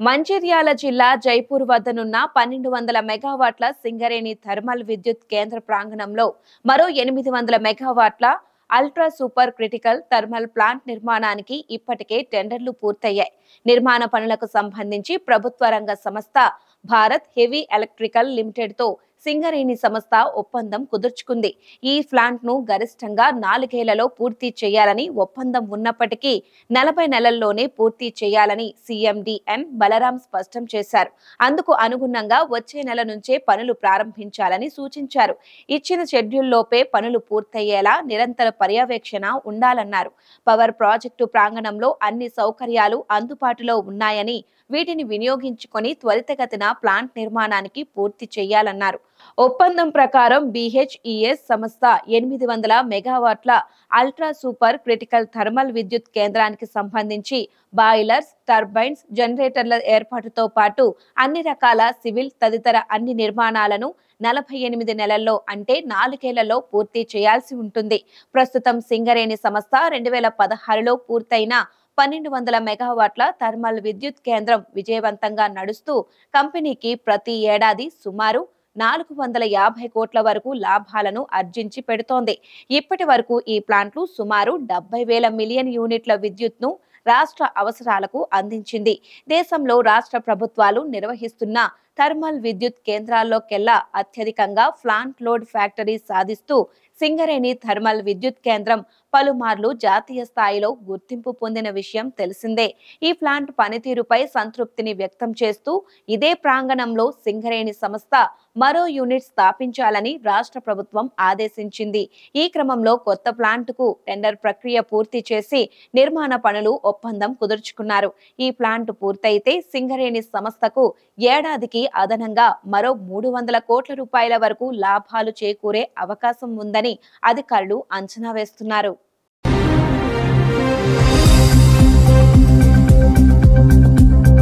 మంచిర్యాల జిల్లా జైపూర్ వద్దనున్న 1200 మెగావాట్ల సింగరేణి థర్మల్ విద్యుత్ కేంద్ర ప్రాంగణంలో మరో 800 మెగావాట్ల ultra super critical thermal plant నిర్మాణానికి ఇప్పటికే టెండర్లు పూర్తయ్యాయి. నిర్మాణ పనులకు సంబంధించి ప్రభుత్వ రంగ సంస్థ భారత్ హెవీ ఎలక్ట్రికల్ లిమిటెడ్ తో సింగరేణి సంస్థ ఒప్పందం కుదుర్చుకుంది. ఈ ప్లాంట్ ను గరిష్టంగా 4 ఏళ్లలో పూర్తి చేయాలని ఒప్పందం ఉన్నప్పటికీ 40 నెలల్లోనే పూర్తి చేయాలని సీఎండీఎన్ బలరాం స్పష్టం చేశారు. అందుకు అనుగుణంగా వచ్చే నెల నుంచే పనులు ప్రారంభించాలని సూచించారు. ఇచ్చిన షెడ్యూల్లోపే పనులు పూర్తయ్యేలా నిరంతర పర్యవేక్షణ ఉండాలన్నారు. పవర్ ప్రాజెక్టు ప్రాంగణంలో అన్ని సౌకర్యాలు అందుబాటులో ఉన్నాయని, వీటిని వినియోగించుకొని త్వరితగతిన ప్లాంట్ నిర్మాణానికి పూర్తి చేయాలన్నారు. ఒప్పందం ప్రకారం బీహెచ్ఈఎస్ సంస్థ 800 మెగావాట్ల అల్ట్రా సూపర్ క్రిటికల్ థర్మల్ విద్యుత్ కేంద్రానికి సంబంధించి బాయిలర్స్, టర్బైన్స్, జనరేటర్ల ఏర్పాటుతో పాటు అన్ని రకాల సివిల్ తదితర అన్ని నిర్మాణాలను 48 నెలల్లో అంటే 4 ఏళ్లలో పూర్తి చేయాల్సి ఉంటుంది. ప్రస్తుతం సింగరేణి సంస్థ 2016లో పూర్తయిన 1200 మెగావాట్ల థర్మల్ విద్యుత్ కేంద్రం విజయవంతంగా నడుస్తూ కంపెనీకి ప్రతి ఏడాది సుమారు 450 కోట్ల వరకు లాభాలను ఆర్జించి పెడుతోంది. ఇప్పటి వరకు ఈ ప్లాంట్లు సుమారు 70,000 మిలియన్ యూనిట్ల విద్యుత్ను రాష్ట్ర అవసరాలకు అందించింది. దేశంలో రాష్ట్ర ప్రభుత్వాలు నిర్వహిస్తున్న థర్మల్ విద్యుత్ కేంద్రాల్లోకెల్లా అత్యధికంగా ప్లాంట్ లోడ్ ఫ్యాక్టరీ సాధిస్తూ సింగరేణి థర్మల్ విద్యుత్ కేంద్రం పలుమార్లు జాతీయ స్థాయిలో గుర్తింపు పొందిన విషయం తెలిసిందే. ఈ ప్లాంట్ పనితీరుపై సంతృప్తిని వ్యక్తం చేస్తూ ఇదే ప్రాంగణంలో సింగరేణి సంస్థ మరో యూనిట్ స్థాపించాలని రాష్ట్ర ప్రభుత్వం ఆదేశించింది. ఈ క్రమంలో కొత్త ప్లాంట్కు టెండర్ ప్రక్రియ పూర్తి చేసి నిర్మాణ పనులు ఒప్పందం కుదుర్చుకున్నారు. ఈ ప్లాంట్ పూర్తయితే సింగరేణి సంస్థకు ఏడాదికి అదనంగా మరో 300 కోట్ల రూపాయల వరకు లాభాలు చేకూరే అవకాశం ఉందని అధికారులు అంచనా వేస్తున్నారు.